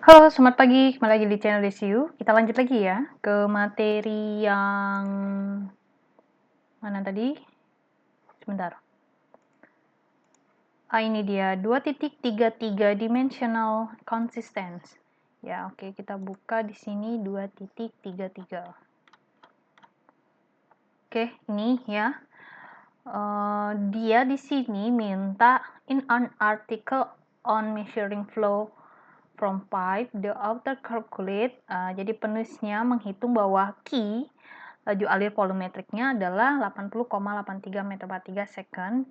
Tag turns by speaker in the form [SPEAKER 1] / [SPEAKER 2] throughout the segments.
[SPEAKER 1] Halo, selamat pagi. Kembali lagi di channel DCU. Kita lanjut lagi ya ke materi yang mana tadi? Sebentar. Ini dia 2.33 dimensional consistence. Ya, oke, kita buka di sini 2.33. Oke, ini ya. Dia di sini minta in an article on measuring flow from pipe, the author calculate, jadi penulisnya menghitung bahwa Q, laju alir volumetriknya adalah 80,83 meter per 3 second,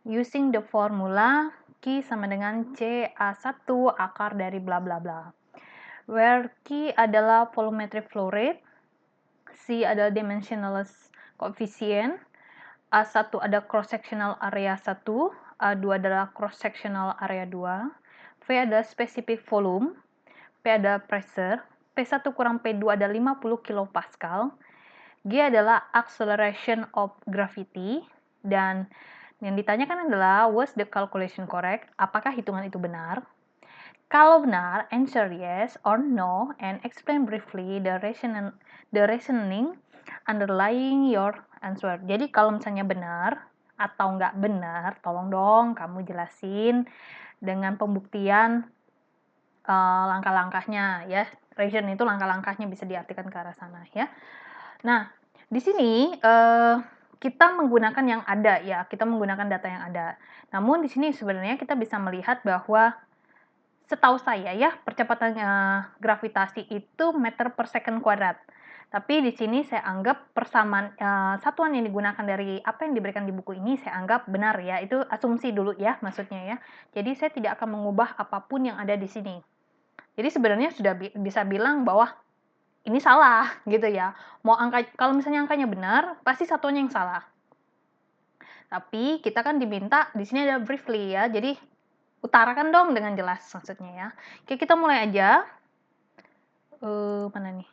[SPEAKER 1] using the formula Q sama dengan CA1 akar dari bla bla bla. Where Q adalah volumetric flow rate, C adalah dimensional coefficient, A1 ada cross sectional area 1, A2 adalah cross sectional area 2, V adalah specific volume, P adalah pressure, P1 kurang P2 ada 50 kPa, G adalah acceleration of gravity, dan yang ditanyakan adalah was the calculation correct? Apakah hitungan itu benar? Kalau benar, answer yes or no and explain briefly the reasoning underlying your answer. Jadi kalau misalnya benar atau nggak benar, tolong dong kamu jelasin dengan pembuktian langkah-langkahnya ya. Reason itu langkah-langkahnya bisa diartikan ke arah sana ya. Nah, di sini kita menggunakan yang ada ya, kita menggunakan data yang ada. Namun di sini sebenarnya kita bisa melihat bahwa setahu saya ya, percepatan gravitasi itu meter per second kuadrat. Tapi di sini saya anggap persamaan satuan yang digunakan dari apa yang diberikan di buku ini saya anggap benar ya. Itu asumsi dulu ya maksudnya ya. Jadi saya tidak akan mengubah apapun yang ada di sini. Jadi sebenarnya sudah bisa bilang bahwa ini salah gitu ya. Kalau misalnya angkanya benar, pasti satuannya yang salah. Tapi kita kan diminta di sini ada briefly ya. Jadi utarakan dong dengan jelas maksudnya ya. Oke, kita mulai aja. Mana nih?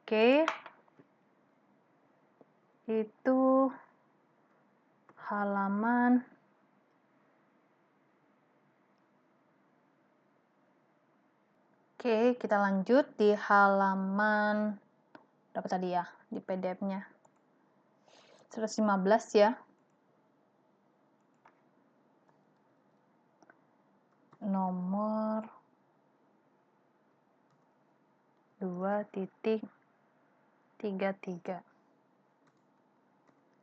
[SPEAKER 1] Oke. Itu halaman Oke, kita lanjut di halaman berapa tadi ya? Di PDF-nya. 115 ya. Nomor 2.33.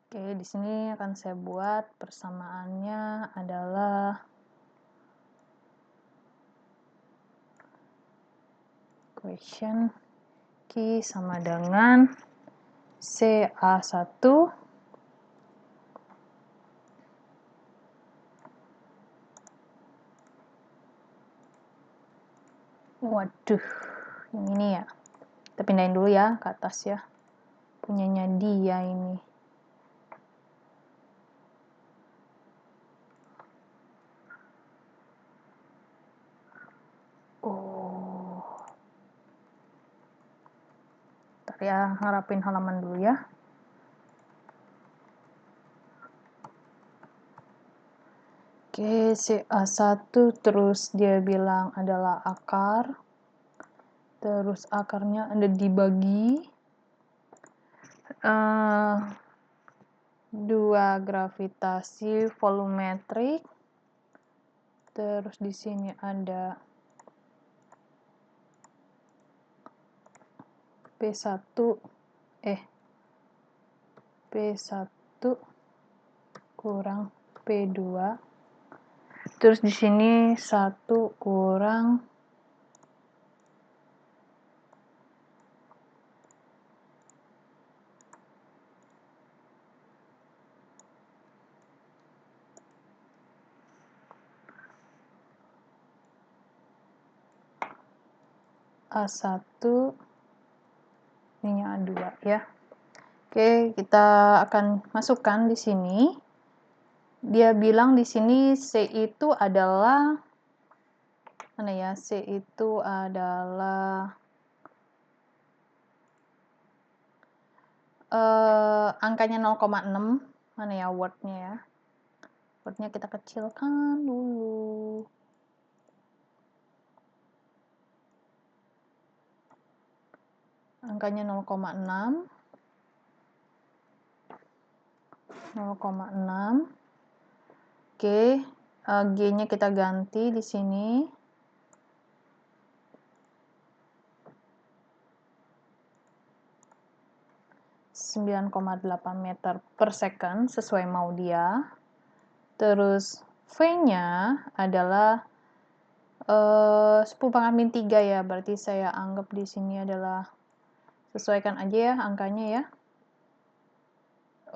[SPEAKER 1] Oke, di sini akan saya buat persamaannya adalah equation Q sama dengan CA1 waduh, yang ini ya. Kita pindahin dulu ya ke atas ya. Punyanya dia ini. Ntar ya, ngarapin halaman dulu ya. Oke, CA1 terus dia bilang adalah akar. Terus akarnya ada dibagi. 2 gravitasi volumetrik. Terus di sini ada P1 kurang P2. Terus di sini 1 kurang A1, ini A2 ya. Oke, kita akan masukkan di sini. Dia bilang di sini C itu adalah mana ya? C itu adalah angkanya 0,6. Mana ya word-nya ya? Word-nya kita kecilkan dulu. angkanya 0,6. 0,6. Oke, G-nya kita ganti di sini. .8 meter per second sesuai mau dia. Terus V-nya adalah 10⁻³ ya, berarti saya anggap di sini adalah, sesuaikan aja ya angkanya ya.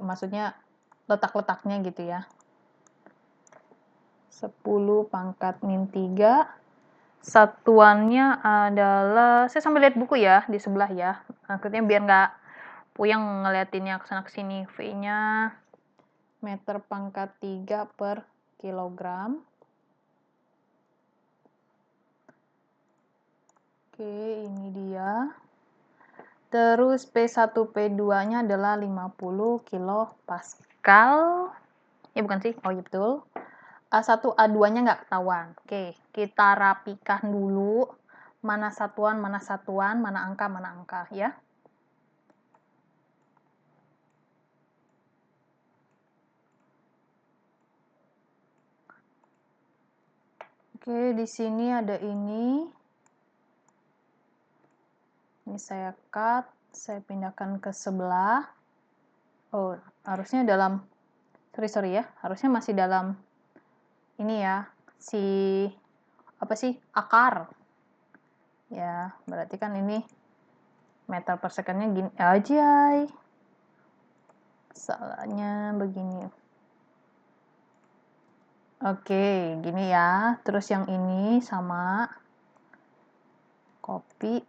[SPEAKER 1] Maksudnya letak-letaknya gitu ya. 10⁻³ satuannya adalah, saya sambil lihat buku ya di sebelah ya. Akhirnya biar nggak puyeng ngeliatinnya kesana-kesini. V-nya meter pangkat 3 per kilogram. Oke, ini dia. Terus P1 P2-nya adalah 50 kilopascal. Ya bukan sih? Oh iya betul. A1 A2-nya nggak ketahuan. Oke, kita rapikan dulu. Mana satuan, mana angka ya. Oke, di sini ada ini. Ini saya cut, saya pindahkan ke sebelah. Oh, harusnya dalam, sorry ya, harusnya masih dalam ini ya, akar. Ya, berarti kan ini meter per second-nya gini aja. Salahnya begini. Oke, gini ya. Terus yang ini sama, copy,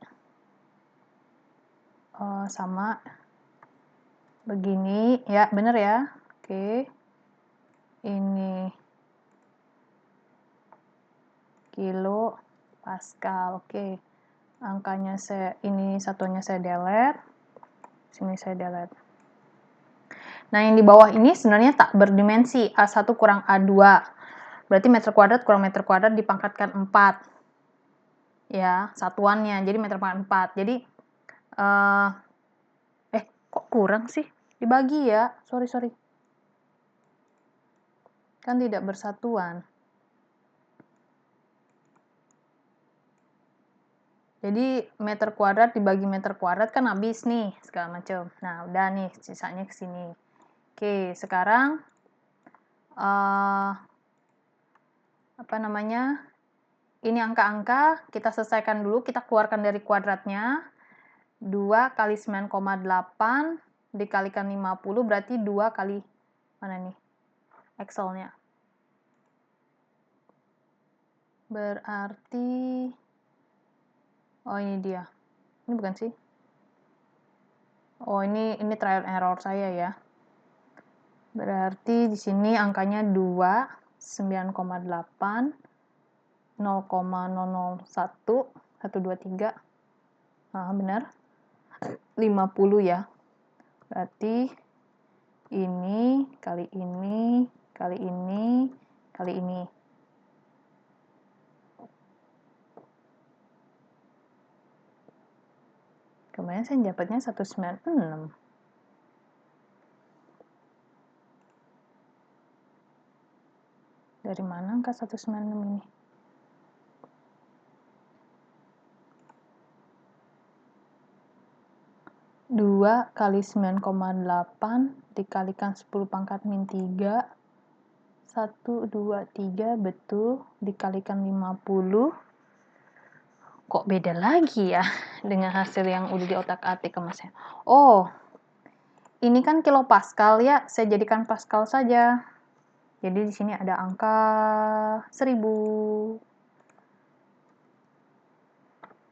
[SPEAKER 1] sama begini ya, bener ya. Oke, ini kilo pascal. Oke, angkanya ini satunya saya delete, sini saya delete. Nah, yang di bawah ini sebenarnya tak berdimensi, A1 kurang A2. Berarti meter kuadrat kurang meter kuadrat dipangkatkan 4. Ya, satuannya. Jadi meter pangkat 4. Jadi, kok kurang sih? Dibagi ya. Sorry. Kan tidak bersatuan. Jadi, meter kuadrat dibagi meter kuadrat kan habis nih, segala macam. Nah, udah nih, sisanya ke sini. Oke, sekarang ini angka-angka kita selesaikan dulu, kita keluarkan dari kuadratnya. 2 kali 9,8 dikalikan 50 berarti 2 kali mana nih Excel-nya. Berarti oh ini dia. Ini bukan sih? Oh, ini trial and error saya ya. Berarti di sini angkanya 2, 9,8, 0,001, 123. Benar. 50 ya. Berarti ini kali ini kali ini kali ini. Kemarin saya dapatnya 196. Dari mana angka 196 ini? Dua kali 9,8 dikalikan 10⁻³ 1, 2, 3 betul dikalikan 50. Kok beda lagi ya dengan hasil yang udah di otak-atik ke Mas. Oh, ini kan kilopascal ya, saya jadikan pascal saja. Jadi di sini ada angka 1000.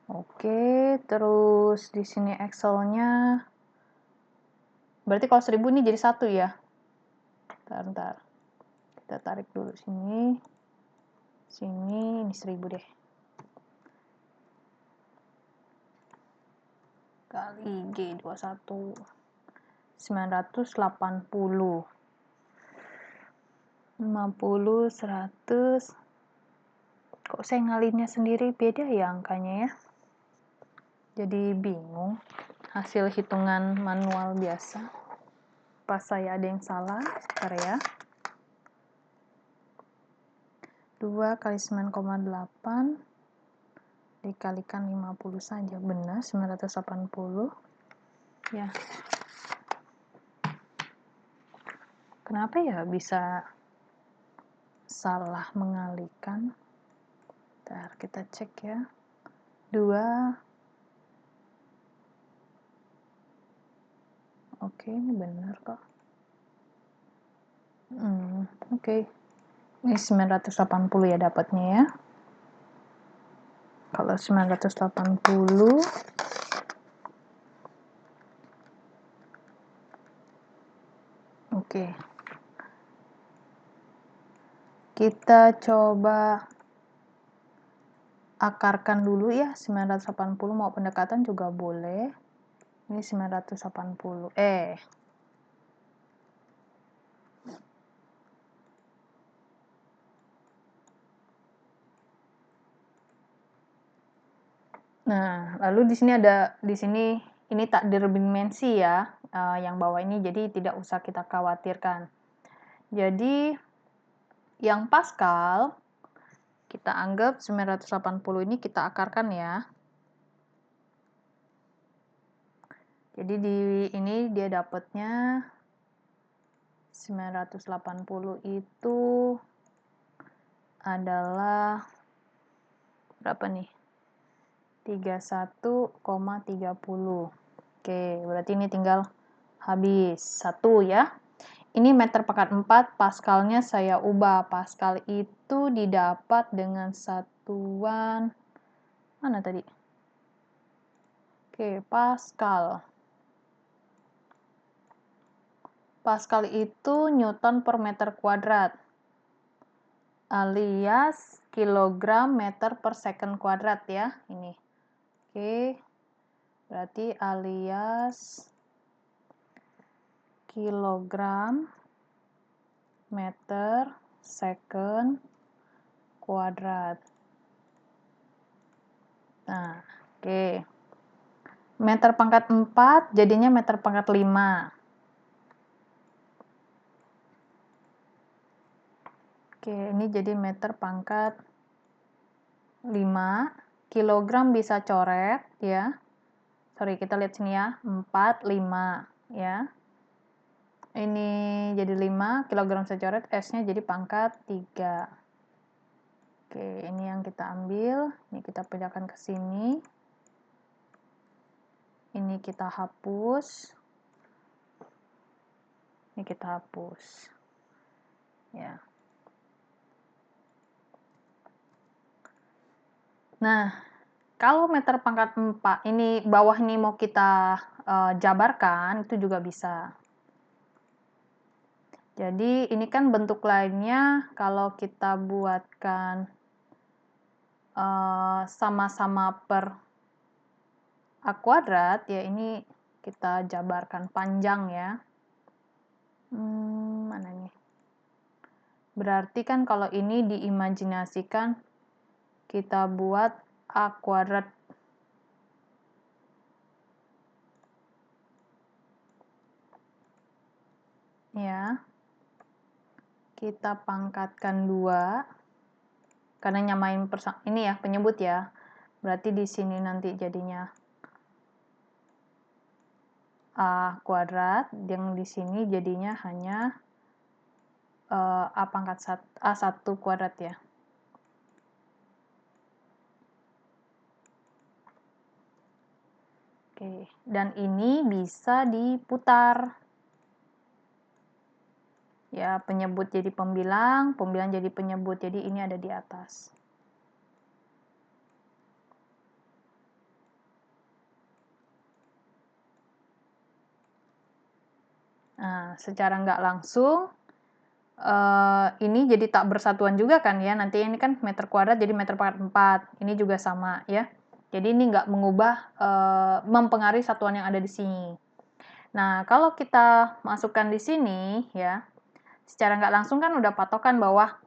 [SPEAKER 1] Oke, terus di sini Excel-nya. Berarti kalau 1000 ini jadi 1 ya. Bentar. Kita tarik dulu sini. Sini, ini 1000 deh. Kali G21. 980. 50, 100. Kok saya ngalinnya sendiri beda ya angkanya ya? Jadi bingung. hasil hitungan manual biasa. Pas saya ada yang salah, bentar ya. 2 kali 9,8 dikalikan 50 saja, benar 980 ya. Kenapa ya bisa salah mengalihkan? Bentar, kita cek ya. 2 oke, ini benar kok. Oke. Ini 980 ya dapatnya ya. Kalau 980 oke. Kita coba akarkan dulu ya, 980 mau pendekatan juga boleh. Ini 980. Nah, lalu di sini ini takdir dimensi ya, yang bawah ini, jadi tidak usah kita khawatirkan. Jadi yang Pascal kita anggap 980 ini kita akarkan ya. Jadi di ini dia dapatnya 980 itu adalah berapa nih? 31,30. Oke, berarti ini tinggal habis 1 ya. Ini meter pangkat 4, paskalnya saya ubah. Pascal itu didapat dengan satuan mana tadi? Oke, Pascal. Pascal itu Newton per meter kuadrat, alias kilogram meter per second kuadrat ya, ini. Oke, berarti alias kilogram meter second kuadrat. Nah, oke. Meter pangkat 4 jadinya meter pangkat 5. Oke, ini jadi meter pangkat 5. Kilogram bisa coret ya. Sorry, kita lihat sini ya. 4, 5 ya. Ini jadi 5, kilogram bisa coret, S-nya jadi pangkat 3. Oke, ini yang kita ambil. Ini kita pindahkan ke sini. Ini kita hapus. Ini kita hapus. Ya. Nah, kalau meter pangkat 4, ini bawah ini mau kita jabarkan, itu juga bisa. Jadi, ini kan bentuk lainnya kalau kita buatkan sama-sama per A kuadrat, ya ini kita jabarkan panjang ya. Mana nih? Berarti kan kalau ini diimajinasikan, kita buat A kuadrat. Ya. Kita pangkatkan 2. Karena nyamain ini ya, penyebut ya. Berarti di sini nanti jadinya A kuadrat, yang di sini jadinya hanya A pangkat A1 kuadrat ya. Oke, dan ini bisa diputar. Ya, penyebut jadi pembilang, pembilang jadi penyebut, jadi ini ada di atas. Nah, secara nggak langsung, ini jadi tak bersatuan juga kan ya, nanti ini kan meter kuadrat jadi meter pangkat 4, ini juga sama ya. Jadi ini nggak mengubah, mempengaruhi satuan yang ada di sini. Nah, kalau kita masukkan di sini ya, secara nggak langsung kan udah patokan bahwa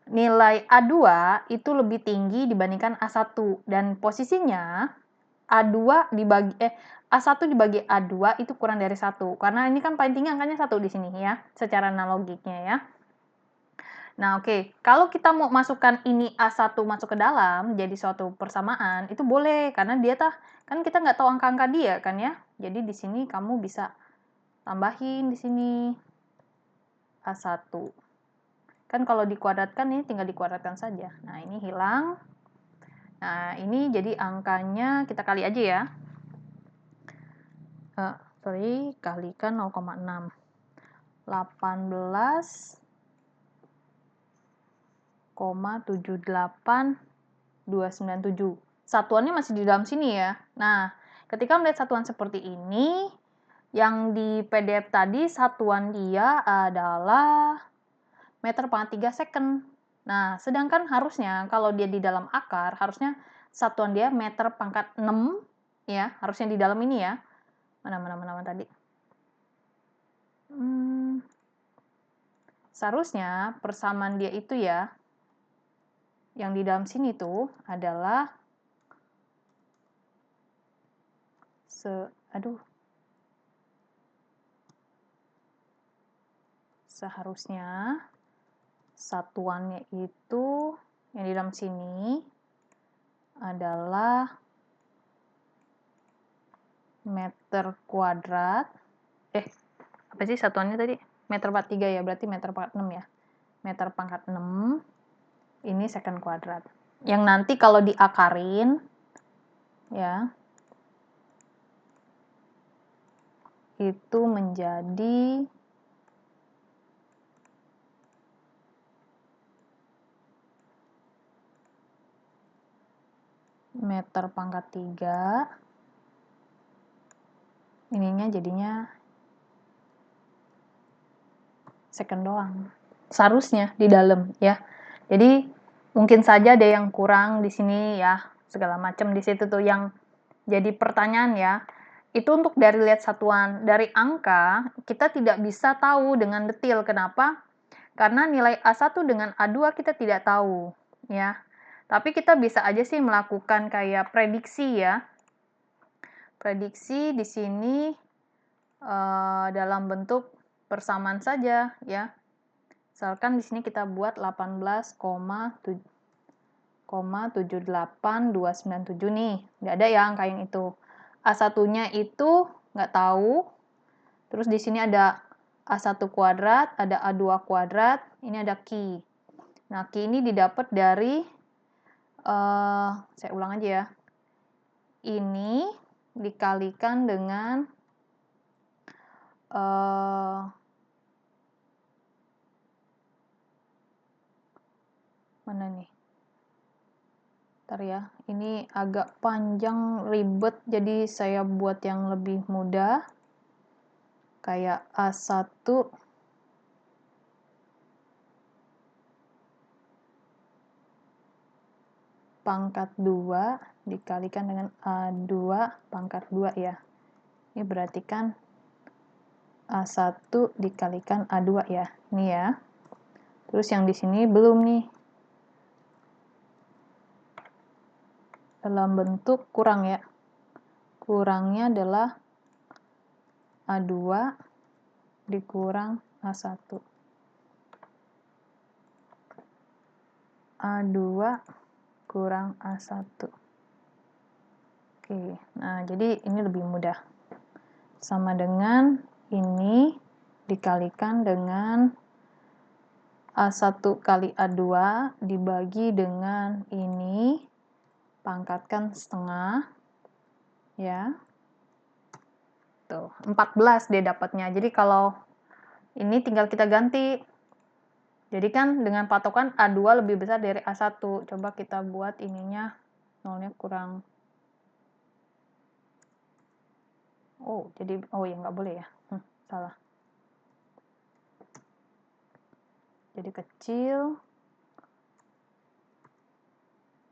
[SPEAKER 1] nilai A2 itu lebih tinggi dibandingkan A1, dan posisinya A2 A1 dibagi A2 itu kurang dari 1. Karena ini kan paling tinggi angkanya 1 di sini ya, secara analogiknya ya. Nah, oke. Kalau kita mau masukkan ini A1 masuk ke dalam, jadi suatu persamaan, itu boleh. Karena dia kan kita nggak tahu angka-angka dia kan ya. Jadi di sini kamu bisa tambahin di sini A1. Kan kalau dikuadratkan ini tinggal dikuadratkan saja. Nah, ini hilang. Nah, ini jadi angkanya kita kali aja ya. Kalikan 0,6. 18,78297. Satuannya masih di dalam sini ya. Nah, ketika melihat satuan seperti ini, yang di PDF tadi satuan dia adalah meter pangkat 3 second. Nah, sedangkan harusnya kalau dia di dalam akar, harusnya satuan dia meter pangkat 6 ya, harusnya di dalam ini ya. Mana tadi? Seharusnya persamaan dia itu ya, yang di dalam sini tuh adalah seharusnya satuannya itu yang di dalam sini adalah meter kuadrat. Apa sih satuannya tadi? Meter pangkat 3 ya, berarti meter pangkat 6 ya. Meter pangkat 6 ini second kuadrat. Yang nanti kalau diakarin ya, itu menjadi meter pangkat 3. Ininya jadinya second doang. Seharusnya di dalam ya. Jadi mungkin saja ada yang kurang di sini ya, segala macam di situ tuh yang jadi pertanyaan ya. Itu untuk dari lihat satuan, dari angka kita tidak bisa tahu dengan detail. Kenapa? Karena nilai A1 dengan A2 kita tidak tahu ya. Tapi kita bisa aja sih melakukan kayak prediksi ya. Prediksi di sini dalam bentuk persamaan saja ya. Misalkan di sini kita buat 18,78297 nih. Nggak ada ya angka yang itu. A1-nya itu nggak tahu. Terus di sini ada A1 kuadrat, ada A2 kuadrat, ini ada Q. Nah, Q ini didapat dari, saya ulang aja ya. Ini dikalikan dengan mana nih? Ntar ya, ini agak panjang, ribet, jadi saya buat yang lebih mudah. Kayak A1 pangkat 2 dikalikan dengan A2 pangkat 2 ya. Ini berarti kan A1 dikalikan A2 ya. Ini ya. Terus yang di sini belum nih. Dalam bentuk kurang ya. Kurangnya adalah A2 dikurang A1. A2 kurang A1. Oke, nah jadi ini lebih mudah. Sama dengan ini dikalikan dengan A1 kali A2 dibagi dengan ini, pangkatkan setengah, ya. Tuh, 14 dia dapatnya. Jadi kalau ini tinggal kita ganti. Jadi kan dengan patokan A2 lebih besar dari A1. Coba kita buat ininya, nolnya kurang. Oh, jadi, oh ya nggak boleh ya. Salah. Jadi kecil.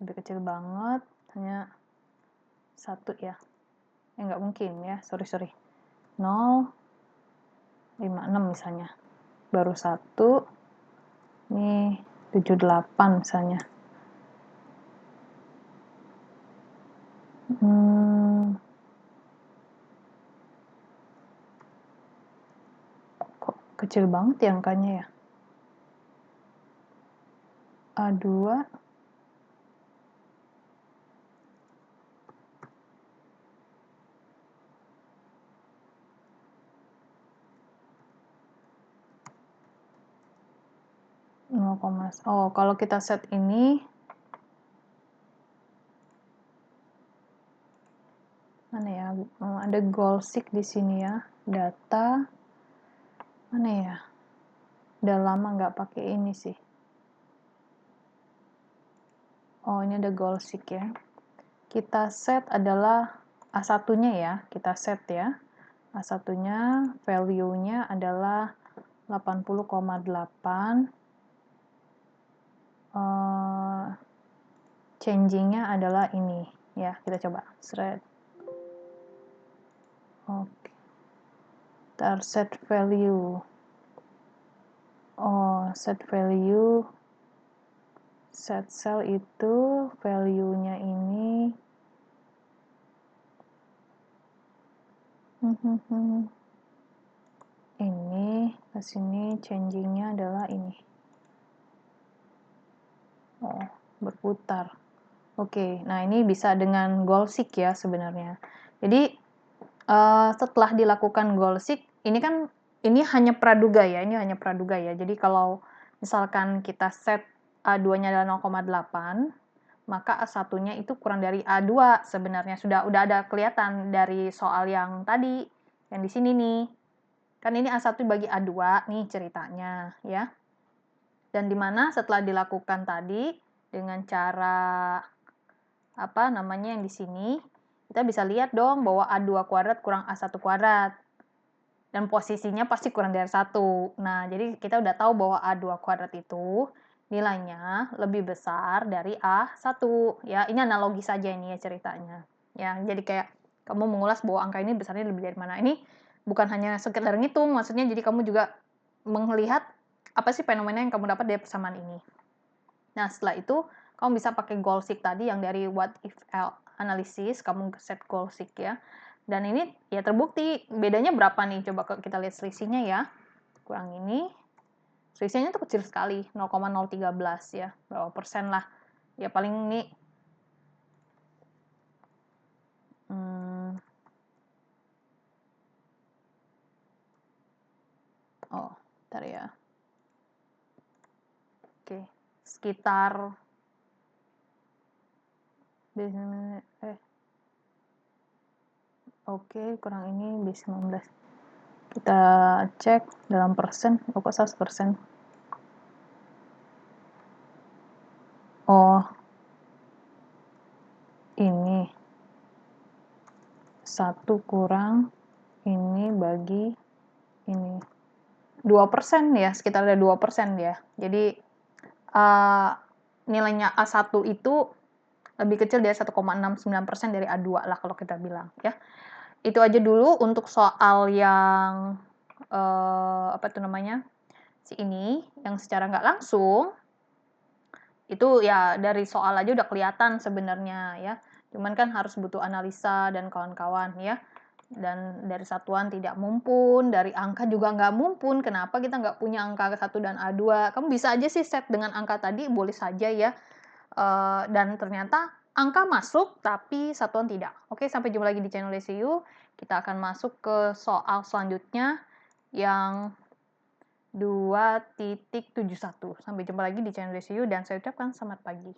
[SPEAKER 1] Lebih kecil banget. Hanya 1 ya. Nggak mungkin ya, sorry. 0,56 misalnya. Baru 1. Ini 78 misalnya. kecil banget ya angkanya ya. A2 0, oh kalau kita set ini mana ya, ada goalseek di sini ya, data mana ya, udah lama nggak pakai ini sih. Oh ini ada goalseek ya, kita set adalah A1-nya ya, kita set ya, A1-nya value-nya adalah 80,8, changing-nya adalah ini ya, kita coba thread. Oke, ntar set value, oh set value, set cell itu value-nya ini ini kesini, changing-nya adalah ini. Oh, berputar. Oke, nah ini bisa dengan goalseek ya sebenarnya. Jadi setelah dilakukan goalseek, ini hanya praduga ya, Jadi kalau misalkan kita set A2-nya adalah 0,8, maka A1-nya itu kurang dari A2 sebenarnya. Udah ada kelihatan dari soal yang tadi, yang di sini nih. Kan ini A1 bagi A2 nih ceritanya ya. Dan dimana setelah dilakukan tadi dengan cara apa namanya yang di sini, kita bisa lihat dong bahwa A2 kuadrat kurang A1 kuadrat. Dan posisinya pasti kurang dari 1. Nah, jadi kita udah tahu bahwa A2 kuadrat itu nilainya lebih besar dari A1. Ya, ini analogi saja ini ya ceritanya. Ya, jadi kayak kamu mengulas bahwa angka ini besarnya lebih dari mana. Ini bukan hanya sekedar ngitung, maksudnya jadi kamu juga melihat apa sih fenomena yang kamu dapat dari persamaan ini. Nah, setelah itu kamu bisa pakai goalseek tadi yang dari what if analysis, kamu set goalseek ya. Dan ini ya terbukti bedanya berapa nih, coba kita lihat selisihnya ya. Kurang ini, selisihnya tuh kecil sekali, 0,013 ya, berapa persen lah. Ya paling ini oh, bentar ya. Oke, sekitar oke, kurang ini base 19. Kita cek dalam persen, kok 100%. Oh, ini 1 kurang ini bagi ini 2% ya, sekitar ada 2% ya. Jadi nilainya A1 itu lebih kecil dari 1,69% dari A2 lah kalau kita bilang ya. Itu aja dulu untuk soal yang apa itu namanya, si ini yang secara nggak langsung itu ya dari soal aja udah kelihatan sebenarnya ya. Cuman kan harus butuh analisa dan kawan-kawan ya. Dan dari satuan tidak mumpun, dari angka juga nggak mumpun. Kenapa kita nggak punya angka 1 dan A2? Kamu bisa aja sih set dengan angka tadi, boleh saja ya. Dan ternyata angka masuk, tapi satuan tidak. Oke, sampai jumpa lagi di channel DCU. Kita akan masuk ke soal selanjutnya yang 2.71. Sampai jumpa lagi di channel DCU dan saya ucapkan selamat pagi.